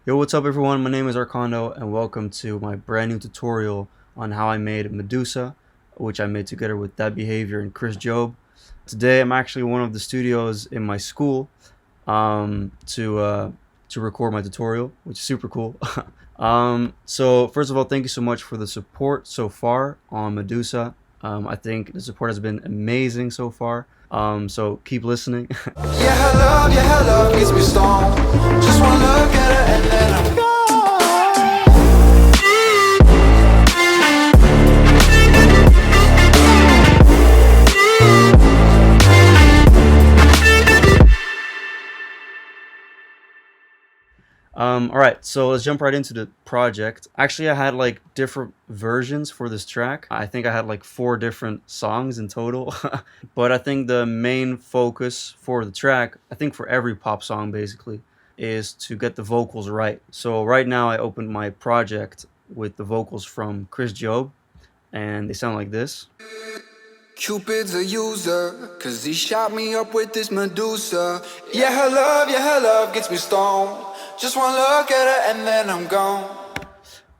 Yo, what's up everyone? My name is Arcando and welcome to my brand new tutorial on how I made Medusa, which I made together with ThatBehavior and Jobe. Today I'm actually in one of the studios in my school to record my tutorial, which is super cool. So first of all, thank you so much for the support so far on Medusa. I think the support has been amazing so far. So keep listening. Yeah, her love gets me stoned. Just one look at her and then I'm gone. Alright, so let's jump right into the project. Actually, I had like different versions for this track. I think I had like 4 different songs in total. But I think the main focus for the track, I think for every pop song basically, is to get the vocals right. So right now I opened my project with the vocals from Jobe, and they sound like this. Cupid's a user, cause he shot me up with this Medusa. Yeah, her love gets me stoned. Just one look at her and then I'm gone.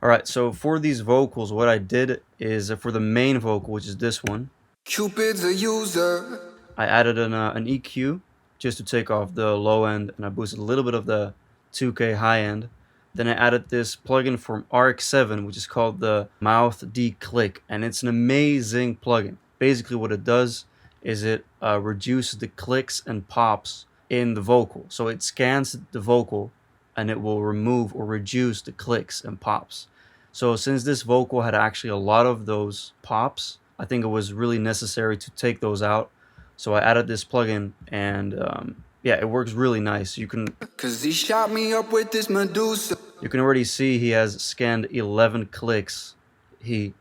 Alright, so for these vocals, what I did is for the main vocal, which is this one, Cupid's a user. I added an EQ just to take off the low end, and I boosted a little bit of the 2K high end. Then I added this plugin from RX7, which is called the Mouth D-Click, and it's an amazing plugin. Basically what it does is it reduces the clicks and pops in the vocal. So it scans the vocal and it will remove or reduce the clicks and pops. So since this vocal had actually a lot of those pops, I think it was really necessary to take those out. So I added this plugin, and yeah, it works really nice. You can Cause he shot me up with this Medusa. already see he has scanned 11 clicks. It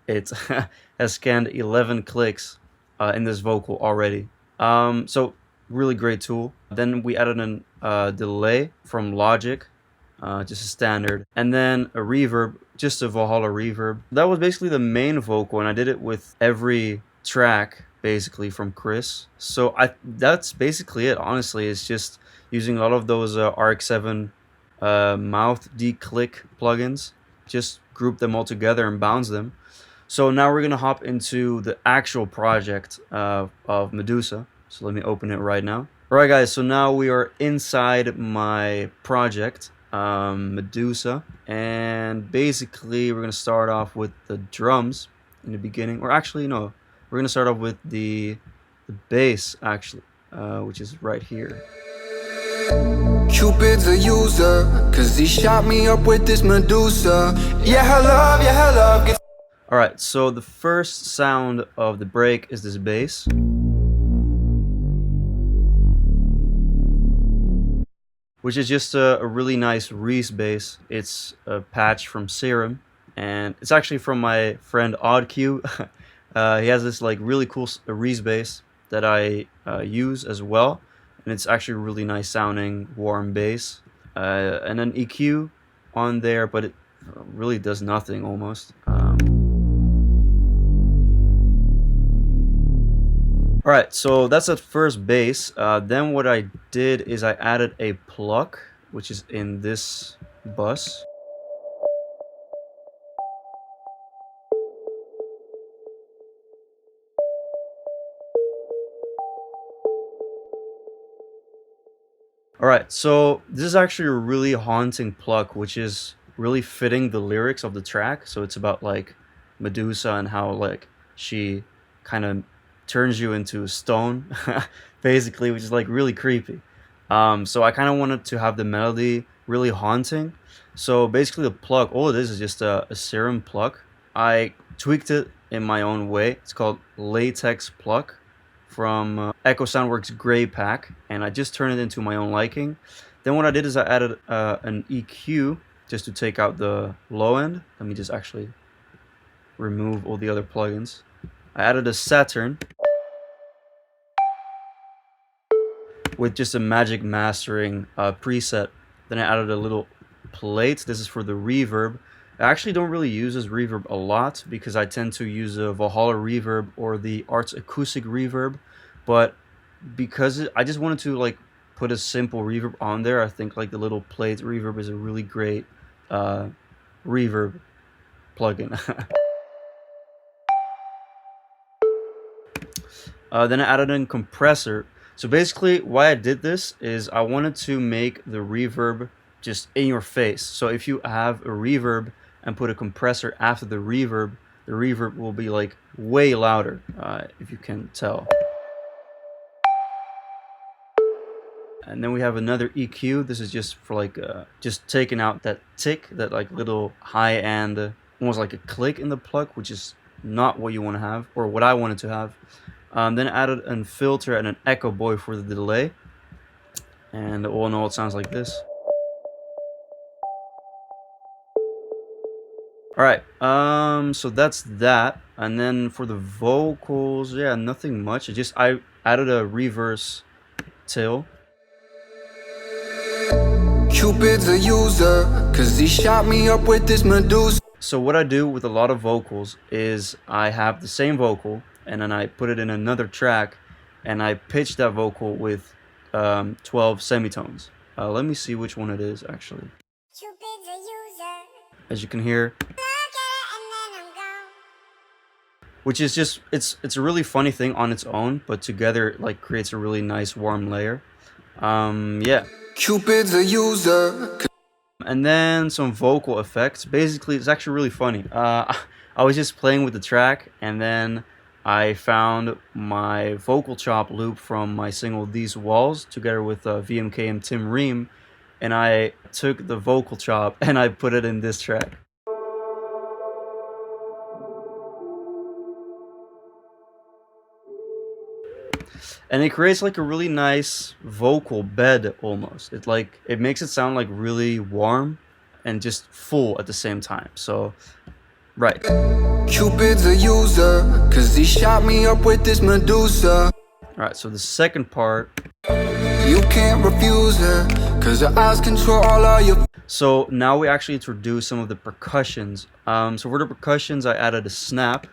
has scanned 11 clicks in this vocal already. So really great tool. Then we added a delay from Logic, just a standard, and then a reverb, just a Valhalla reverb. That was basically the main vocal, and I did it with every track basically from Chris. So that's basically it. Honestly, it's just using a lot of those RX7 mouth D-Click plugins, just group them all together and bounce them. So now we're gonna hop into the actual project of Medusa. So let me open it right now. Alright guys, so now we are inside my project, Medusa, and basically we're gonna start off with the drums in the beginning, or actually no, we're gonna start off with the bass actually, which is right here. Cupid's a user, cause he shot me up with this Medusa. Yeah, her love gets. Alright, so the first sound of the break is this bass. Which is just a really nice Reese bass. It's a patch from Serum, and it's actually from my friend OddQ. He has this like really cool Reese bass that I use as well, and it's actually a really nice sounding warm bass. And an EQ on there, but it really does nothing almost. Alright, so that's the first bass. Then what I did is I added a pluck, which is in this bus. Alright, so this is actually a really haunting pluck, which is really fitting the lyrics of the track. So it's about like Medusa and how like she kind of turns you into a stone, basically, which is like really creepy. So I kind of wanted to have the melody really haunting. So basically the pluck, all it is just a Serum pluck. I tweaked it in my own way. It's called Latex Pluck from Echo Soundworks Gray Pack, and I just turned it into my own liking. Then what I did is I added an EQ just to take out the low end. Let me just actually remove all the other plugins. I added a Saturn with just a magic mastering preset. Then I added a little plate. This is for the reverb. I actually don't really use this reverb a lot because I tend to use a Valhalla reverb or the Arts acoustic reverb, but because I just wanted to like put a simple reverb on there. I think like the little plate reverb is a really great reverb plugin. Then I added in compressor. So basically why I did this is I wanted to make the reverb just in your face. So if you have a reverb and put a compressor after the reverb will be like way louder, if you can tell. And then we have another EQ. This is just for like just taking out that tick, that like little high end, almost like a click in the pluck, which is not what you want to have, or what I wanted to have. Then I added a filter and an echo boy for the delay. And all in all, it sounds like this. Alright, so that's that. And then for the vocals, yeah, nothing much. I added a reverse tail. Cupid's a user, cause he shot me up with this Medusa. So what I do with a lot of vocals is I have the same vocal and then I put it in another track and I pitch that vocal with 12 semitones. Let me see which one it is actually. Cupid's a user. As you can hear, Look at it and then I'm gone. which is just it's a really funny thing on its own, but together it like creates a really nice warm layer. Yeah. Cupid's a user. And then some vocal effects. Basically, it's actually really funny. I was just playing with the track, and then I found my vocal chop loop from my single These Walls, together with VMK and Tim Ream, and I took the vocal chop and I put it in this track. And it creates like a really nice vocal bed almost. It makes it sound like really warm and just full at the same time. So, right. Cupid's a user, cause he shot me up with this Medusa. Alright, so the second part. You can't refuse her, cause her eyes control all of your. So now we actually introduce some of the percussions. So for the percussions, I added a snap.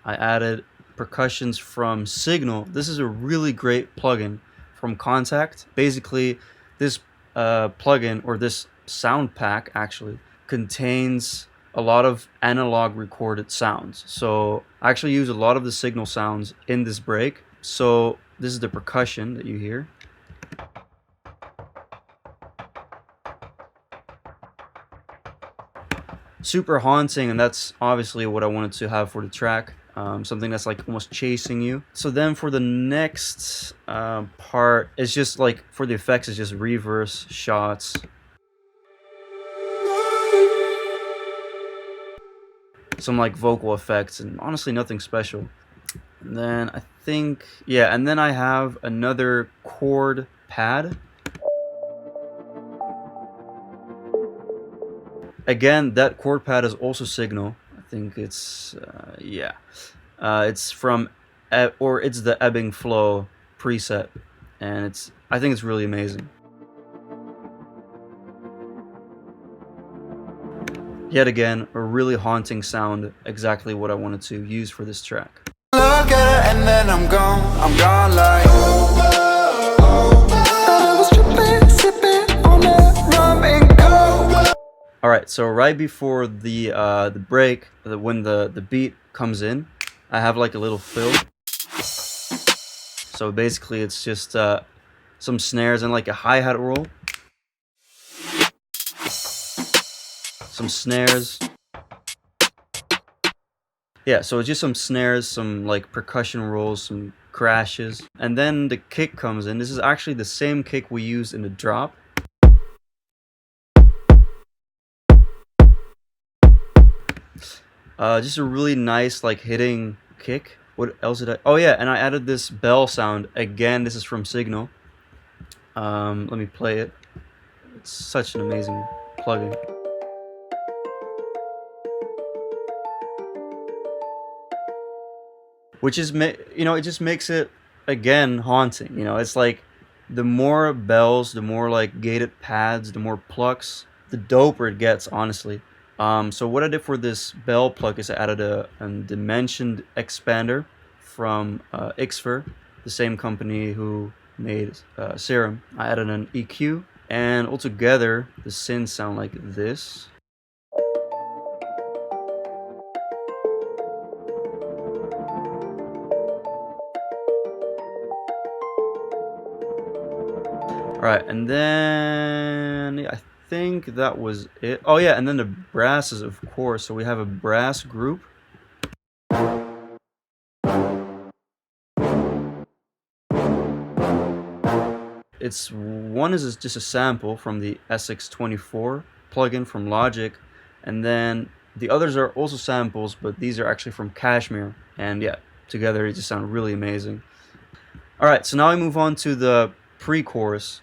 I added percussions from Signal. This is a really great plugin from Contact. Basically, this plugin, or this sound pack actually, contains a lot of analog recorded sounds. So I actually use a lot of the Signal sounds in this break. So this is the percussion that you hear. Super haunting, and that's obviously what I wanted to have for the track. Something that's like almost chasing you. So then for the next part, it's just like, for the effects, it's just reverse shots. Some like vocal effects, and honestly nothing special. And then I think, yeah, and then I have another chord pad. Again, that chord pad is also Signal. I think it's, yeah. It's from, or it's the Ebbing Flow preset. And I think it's really amazing. Yet again, a really haunting sound, exactly what I wanted to use for this track. Look at her and then I'm gone like. Alright, so right before the break, when the beat comes in, I have like a little fill. So basically it's just some snares and like a hi-hat roll. Some snares. Yeah, so it's just some snares, some like percussion rolls, some crashes. And then the kick comes in. This is actually the same kick we used in the drop. Just a really nice like hitting kick. What else did I? Oh yeah, and I added this bell sound. Again, this is from Signal. Let me play it. It's such an amazing plugin. Which is, you know, it just makes it, again, haunting. You know, it's like, the more bells, the more like gated pads, the more plucks, the doper it gets, honestly. So what I did for this bell pluck is I added a dimensioned expander from Xfer. the same company who made Serum. I added an EQ, and altogether the synths sound like this. Alright, and then yeah, I think that was it. Oh yeah, and then the brasses, of course. So we have a brass group. One is just a sample from the SX24 plugin from Logic, and then the others are also samples, but these are actually from Kashmir, and yeah, together they just sound really amazing. Alright, so now I move on to the pre-chorus,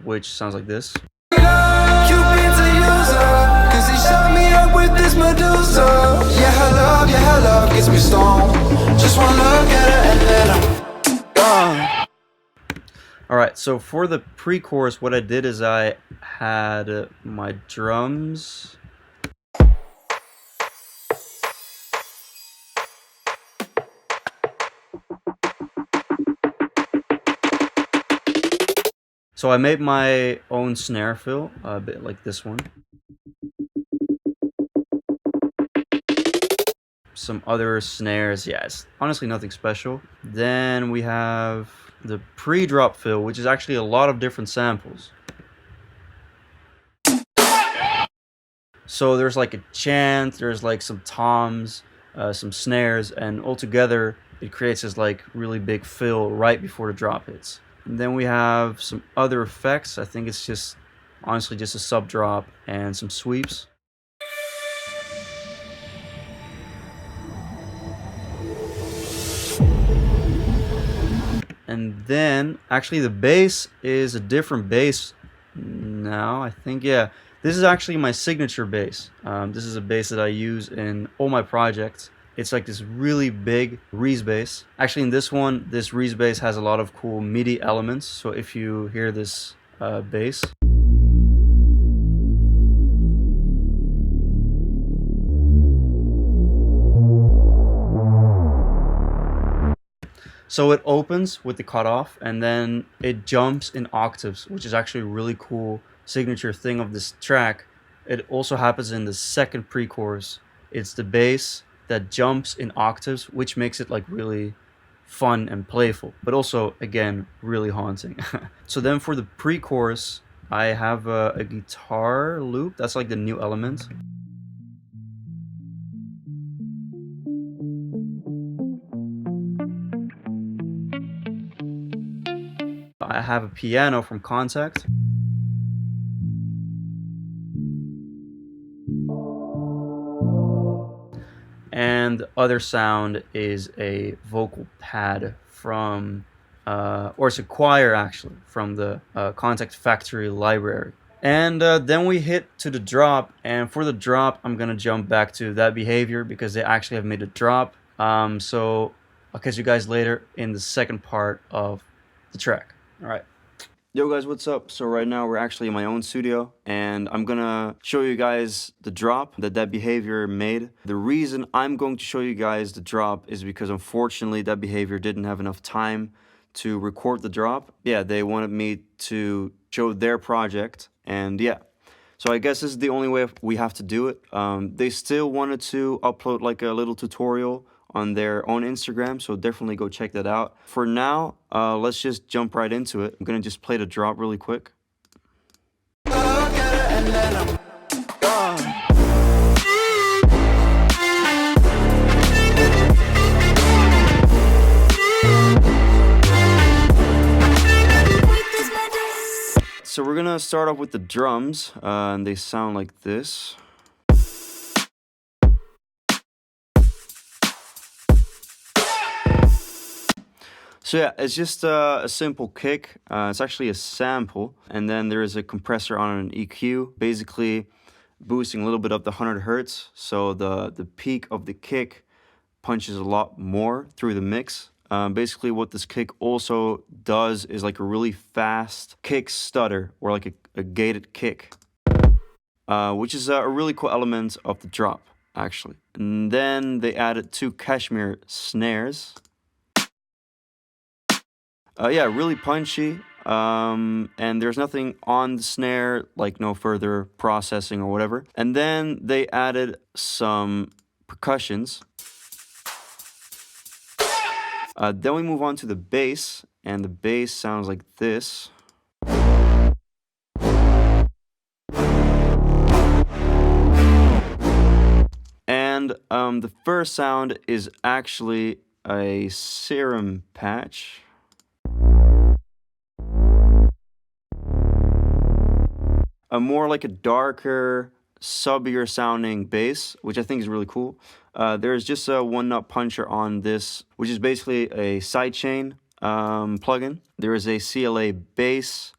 which sounds like this. Cupid's a user, 'cause he shot me up with this Medusa. Yeah, her love gets me stoned. Just one look at her and then I'm gone. Alright, so for the pre-chorus, what I did is I had my drums. So I made my own snare fill, a bit like this one. Some other snares, yeah, it's honestly nothing special. Then we have the pre-drop fill, which is actually a lot of different samples. So there's like a chant, there's like some toms, some snares, and altogether it creates this like really big fill right before the drop hits. And then we have some other effects. I think it's just honestly just a sub drop and some sweeps. And then actually the bass is a different bass now, I think. Yeah, this is actually my signature bass. This is a bass that I use in all my projects. It's like this really big Reese bass. Actually, in this one, this Reese bass has a lot of cool MIDI elements. So if you hear this bass, so it opens with the cutoff and then it jumps in octaves, which is actually a really cool signature thing of this track. It also happens in the second pre-chorus. It's the bass that jumps in octaves, which makes it like really fun and playful, but also again really haunting. So then for the pre-chorus, I have a guitar loop. That's like the new element. I have a piano from Contact. And the other sound is a vocal pad from, or it's a choir actually, from the Contact Factory library. And then we hit to the drop, and for the drop, I'm gonna jump back to ThatBehavior because they actually have made a drop. So I'll catch you guys later in the second part of the track. All right. Yo guys, what's up? So right now we're actually in my own studio and I'm gonna show you guys the drop that ThatBehavior made. The reason I'm going to show you guys the drop is because unfortunately ThatBehavior didn't have enough time to record the drop. Yeah, they wanted me to show their project, and yeah. So I guess this is the only way we have to do it. They still wanted to upload like a little tutorial on their own Instagram, so definitely go check that out. For now, let's just jump right into it. I'm gonna just play the drop really quick. So we're gonna start off with the drums, and they sound like this. So yeah, it's just a simple kick. It's actually a sample, and then there is a compressor on an EQ, basically boosting a little bit up the 100 hertz. So the peak of the kick punches a lot more through the mix. Basically what this kick also does is like a really fast kick stutter, or like a gated kick, which is a really cool element of the drop, actually. And then they added 2 Kashmir snares. Yeah, really punchy. And there's nothing on the snare, like no further processing or whatever. And then they added some percussions. Then we move on to the bass, and the bass sounds like this. And the first sound is actually a serum patch. A more like a darker, subbier sounding bass, which I think is really cool. There's just a one nut puncher on this, which is basically a sidechain plugin. There is a CLA bass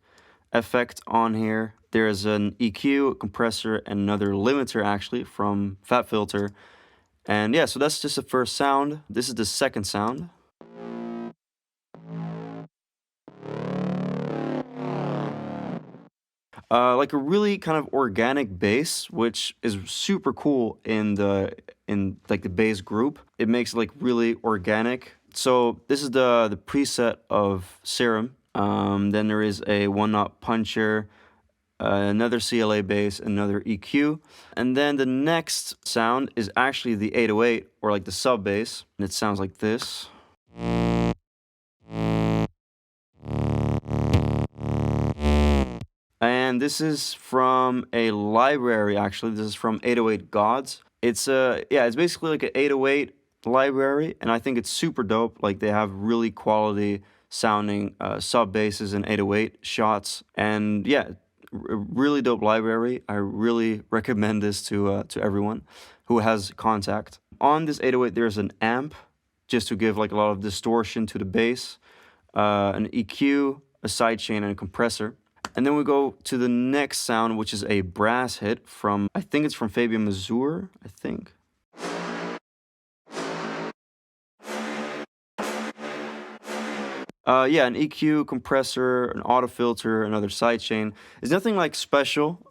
effect on here. There's an EQ, a compressor, and another limiter actually from Fat Filter. And yeah, so that's just the first sound. This is the second sound. Like a really kind of organic bass, which is super cool in like the bass group. It makes it like really organic. So this is the preset of Serum. Then there is a one knot puncher, another CLA bass, another EQ. And then the next sound is actually the 808 or like the sub bass. And it sounds like this. And this is from a library, actually. This is from 808 Gods. It's it's basically like an 808 library, and I think it's super dope. Like they have really quality sounding sub basses and 808 shots, and yeah, really dope library. I really recommend this to everyone who has contact. On this 808, there's an amp just to give like a lot of distortion to the bass, an EQ, a sidechain, and a compressor. And then we go to the next sound, which is a brass hit from, I think it's from Fabian Mazur, I think. Yeah, an EQ, compressor, an auto filter, another sidechain. It's nothing like special,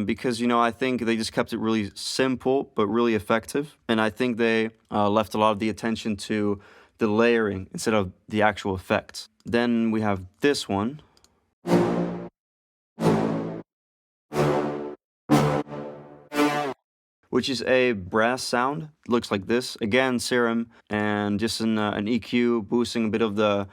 because, I think they just kept it really simple, but really effective. And I think they left a lot of the attention to the layering instead of the actual effects. Then we have this one. Which is a brass sound. Looks like this. Again, Serum, and just an EQ, boosting a bit of the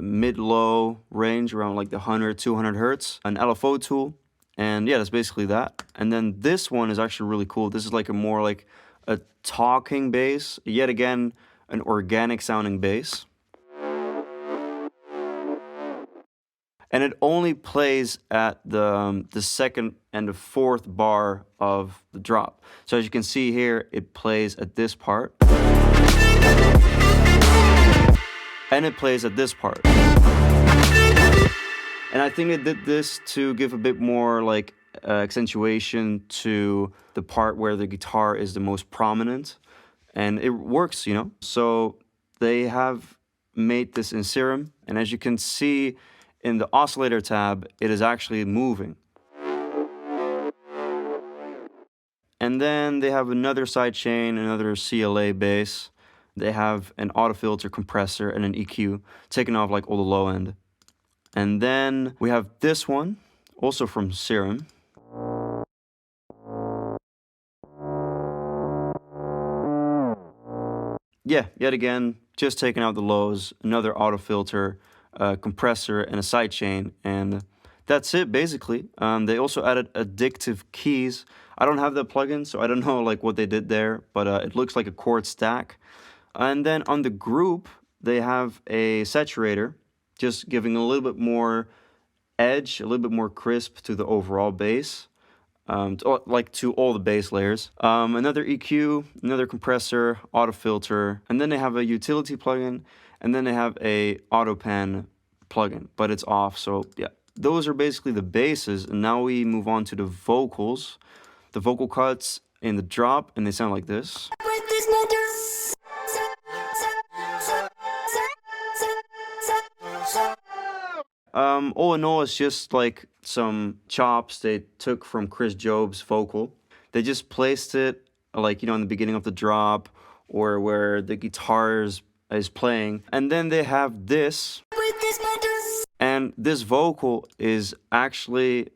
mid-low range, around like the 100, 200 hertz. An LFO tool, and yeah, that's basically that. And then this one is actually really cool. This is like a more like a talking bass. Yet again, an organic sounding bass. And it only plays at the second and the fourth bar of the drop. So as you can see here, it plays at this part. And it plays at this part. And I think it did this to give a bit more like accentuation to the part where the guitar is the most prominent. And it works, So they have made this in Serum. And as you can see, in the oscillator tab, it is actually moving. And then they have another sidechain, another CLA bass. They have an auto filter compressor and an EQ, taking off like all the low end. And then we have this one, also from Serum. Yeah, yet again, just taking out the lows, another auto filter, compressor, and a sidechain, and that's it basically. They also added addictive keys. I don't have that plugin, so I don't know like what they did there, but it looks like a chord stack. And then on the group, they have a saturator, just giving a little bit more edge, a little bit more crisp to the overall bass. To all the bass layers. Another EQ, another compressor, auto filter, and then they have a utility plugin, and then they have a auto pan plugin, but it's off. So yeah, those are basically the basses. And now we move on to the vocals, the vocal cuts in the drop, and they sound like this. All in all, it's just like some chops they took from Chris Jobe's vocal. They just placed it like, in the beginning of the drop or where the guitar is playing. And then they have this. And this vocal is actually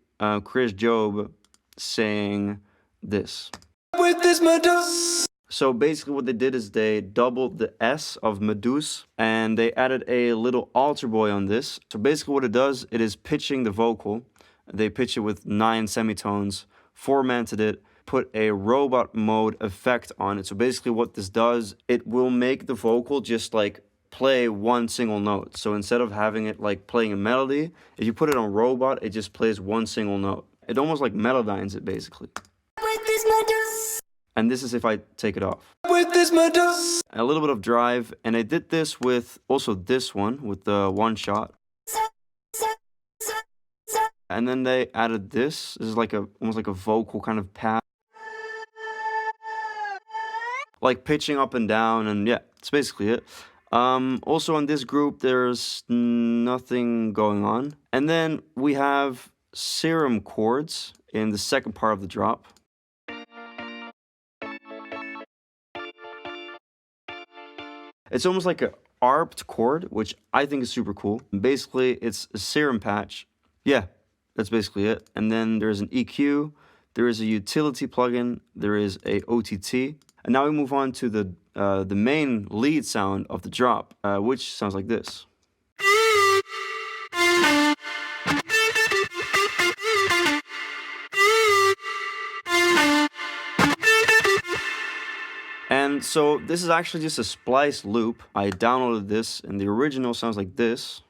Chris Jobe saying this. With this Medusa. So basically what they did is they doubled the S of Medusa and they added a little altar boy on this. So basically what it does, it is pitching the vocal. They pitch it with 9 semitones, formatted it, put a robot mode effect on it. So basically what this does, it will make the vocal just like play one single note. So instead of having it like playing a melody, if you put it on robot, it just plays one single note. It almost like melodizes it basically. With this Medusa. And this is if I take it off. With this Medusa. A little bit of drive, and I did this with also this one with the one shot. And then they added this. This is like almost like a vocal kind of pad. Like pitching up and down, and yeah, that's basically it. Also on this group, there's nothing going on. And then we have serum chords in the second part of the drop. It's almost like an ARPed chord, which I think is super cool. Basically, it's a serum patch. Yeah, that's basically it. And then there's an EQ, there is a utility plugin, there is a OTT. And now we move on to the main lead sound of the drop, which sounds like this. And so this is actually just a splice loop. I downloaded this, and the original sounds like this.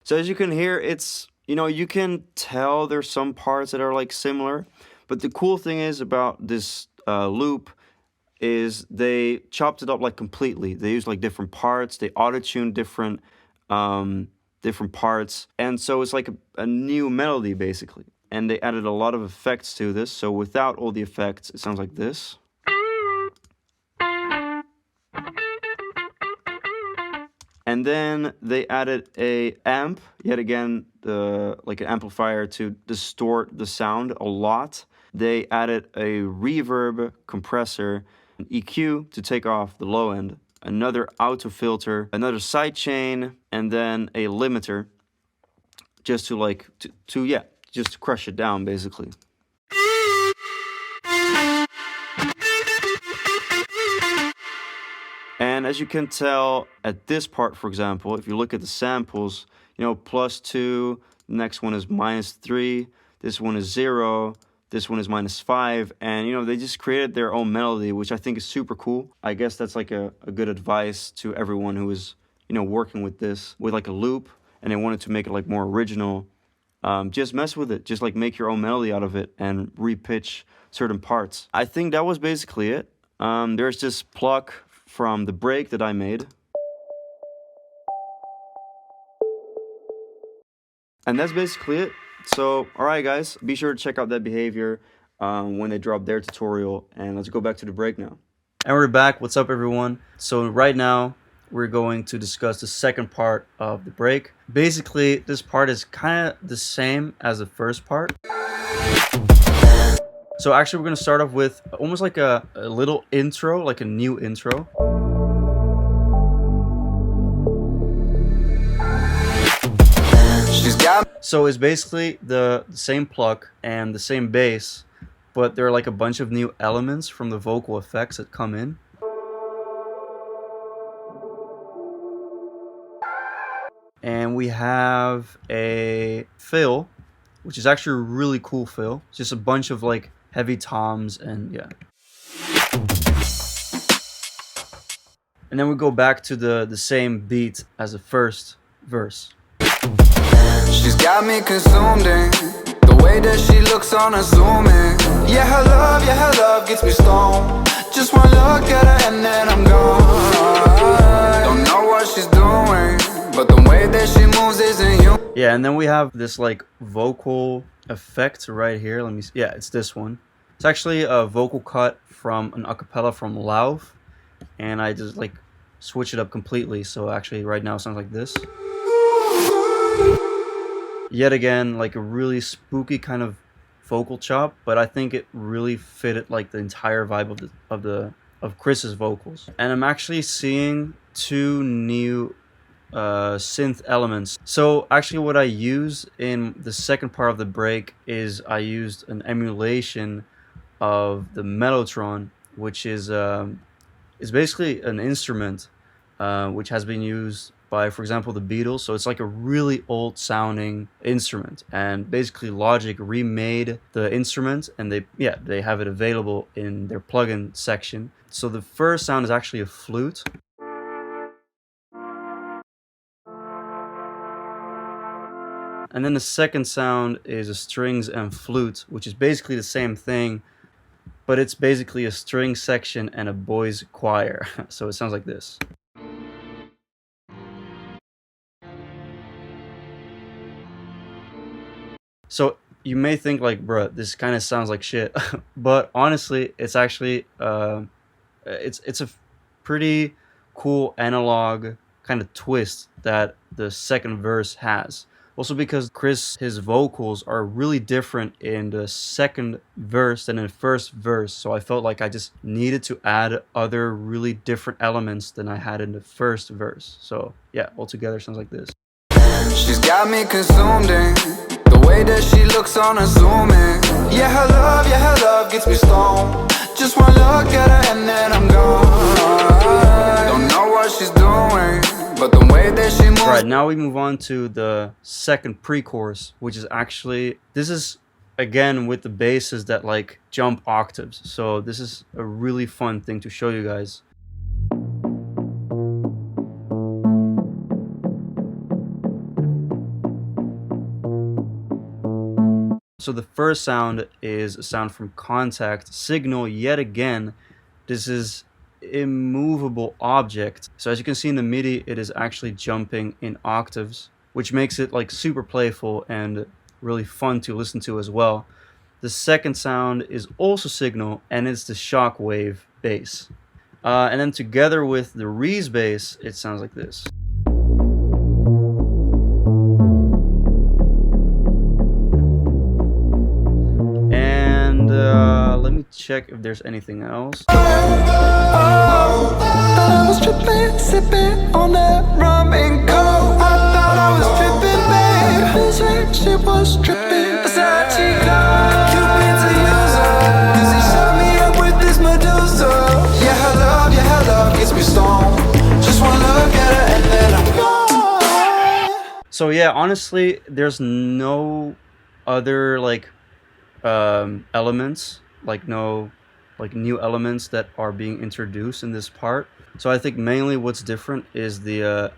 So as you can hear, it's, you know, you can tell there's some parts that are like similar, but the cool thing is about this loop is they chopped it up like completely. They used like different parts, they auto-tuned different parts, and so it's like a new melody basically. And they added a lot of effects to this, so without all the effects, it sounds like this. And then they added a amp, yet again, like an amplifier to distort the sound a lot. They added a reverb compressor, an EQ to take off the low end, another auto filter, another sidechain, and then a limiter, just to like just to crush it down basically. And as you can tell at this part, for example, if you look at the samples, you know, +2, the next one is -3, this one is 0, this one is -5, and you know, they just created their own melody, which I think is super cool. I guess that's like a good advice to everyone who is, you know, working with this, with like a loop, and they wanted to make it like more original. Just mess with it, just like make your own melody out of it and repitch certain parts. I think that was basically it. There's this pluck from the break that I made. And that's basically it. So, alright guys, be sure to check out ThatBehavior when they drop their tutorial, and let's go back to the break now. And we're back. What's up everyone? So right now, we're going to discuss the second part of the break. Basically, this part is kind of the same as the first part. So actually, we're going to start off with almost like a little intro, like a new intro. So it's basically the same pluck and the same bass, but there are like a bunch of new elements from the vocal effects that come in. And we have a fill, which is actually a really cool fill. It's just a bunch of like heavy toms and yeah. And then we go back to the same beat as the first verse. She's got me consumed in the way that she looks on her zooming. Yeah, her love gets me stoned. Just one look at her and then I'm gone. Don't know what she's doing, but the way that she moves isn't human. Yeah, and then we have this like vocal effect right here. Let me see. Yeah, it's this one. It's actually a vocal cut from an acapella from Lauf, and I just like switch it up completely. So actually right now it sounds like this. Yet again, like a really spooky kind of vocal chop, but I think it really fitted like the entire vibe of Chris's vocals. And I'm actually seeing 2 new synth elements. So actually what I use in the second part of the break is I used an emulation of the mellotron, which is basically an instrument which has been used by, for example, the Beatles. So it's like a really old sounding instrument, and basically Logic remade the instrument, and they have it available in their plugin section. So the first sound is actually a flute. And then the second sound is a strings and flute, which is basically the same thing, but it's basically a string section and a boys choir. So it sounds like this. So you may think like, bruh, this kind of sounds like shit, but honestly, it's actually it's a pretty cool analog kind of twist that the second verse has. Also because his vocals are really different in the second verse than in the first verse, so I felt like I just needed to add other really different elements than I had in the first verse. So yeah, altogether sounds like this. She's got me consumed in the way that she looks on a zoom in. Yeah, her love gets me stoned. Just one look at her and then I'm gone. Don't know what she's doing, but the way that she moves. Right, now we move on to the second pre-chorus, which is actually, this is again with the basses that like jump octaves. So this is a really fun thing to show you guys. So the first sound is a sound from Contact, Signal yet again. This is immovable object. So as you can see in the MIDI, it is actually jumping in octaves, which makes it like super playful and really fun to listen to as well. The second sound is also Signal, and it's the Shockwave bass. And then together with the Reese bass, it sounds like this. Let me check if there's anything else. I was tripping, sipping on that rum and coke. I thought I was tripping, babe. This way she was tripping. Versace girl, Cupid's a user, 'cause he shot me up with this Medusa. Yeah, her love gets me stoned. Just one look at her and then I'm gone. So yeah, honestly, there's no other like elements, like no like new elements that are being introduced in this part. So I think mainly what's different is the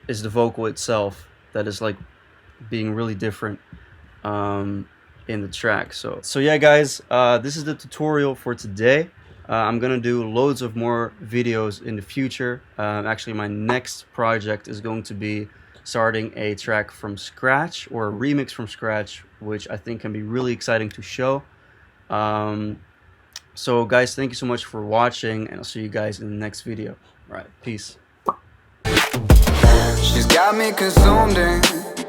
vocal itself that is like being really different in the track. So yeah guys, this is the tutorial for today. I'm gonna do loads of more videos in the future. Actually my next project is going to be starting a track from scratch, or a remix from scratch, which I think can be really exciting to show. So guys, thank you so much for watching, and I'll see you guys in the next video. All right, peace. She's got me consumed in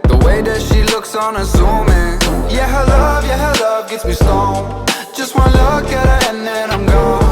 the way that she looks on a zoom in. Yeah, her love gets me stoned. Just one look at her and then I'm gone.